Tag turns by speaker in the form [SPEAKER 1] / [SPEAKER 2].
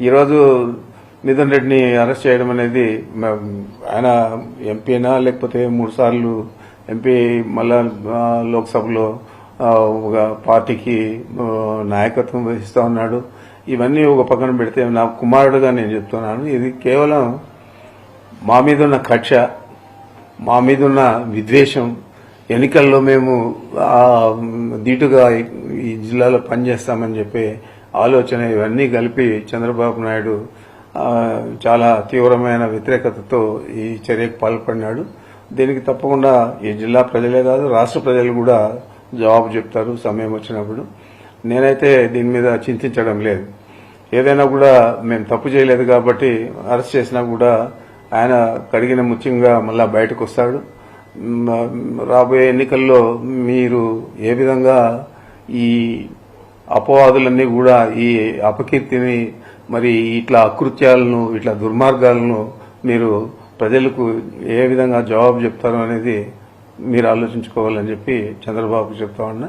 [SPEAKER 1] ఈరోజు మిథున్ రెడ్డిని అరెస్ట్ చేయడం అనేది ఆయన ఎంపీనా లేకపోతే 3 సార్లు ఎంపీ మళ్ళా లోక్సభలో ఒక పార్టీకి నాయకత్వం వహిస్తా ఉన్నాడు. ఇవన్నీ ఒక పక్కన పెడితే నా కుమారుడుగా నేను చెప్తున్నాను, ఇది కేవలం మా మీద ఉన్న కక్ష, మా మీద ఉన్న విద్వేషం, ఎన్నికల్లో మేము ధీటుగా ఈ జిల్లాలో పనిచేస్తామని చెప్పే ఆలోచన, ఇవన్నీ కలిపి చంద్రబాబు నాయుడు చాలా తీవ్రమైన వ్యతిరేకతతో ఈ చర్యకు పాల్పడినాడు. దీనికి తప్పకుండా ఈ జిల్లా ప్రజలే కాదు రాష్ట్ర ప్రజలు కూడా జవాబు చెప్తారు సమయం వచ్చినప్పుడు. నేనైతే దీని మీద చింతించడం లేదు. ఏదైనా కూడా మేము తప్పు చేయలేదు కాబట్టి అరెస్ట్ చేసినా కూడా ఆయన కడిగిన ముత్యంగా మళ్ళా బయటకు వస్తాడు. రాబోయే ఎన్నికల్లో మీరు ఏ విధంగా ఈ అపవాదులన్నీ కూడా ఈ అపకీర్తిని, మరి ఇట్లా అకృత్యాలను, ఇట్లా దుర్మార్గాలను మీరు ప్రజలకు ఏ విధంగా జవాబు చెప్తారో అనేది మీరు ఆలోచించుకోవాలని చెప్పి చంద్రబాబుకు చెప్తా ఉన్నా.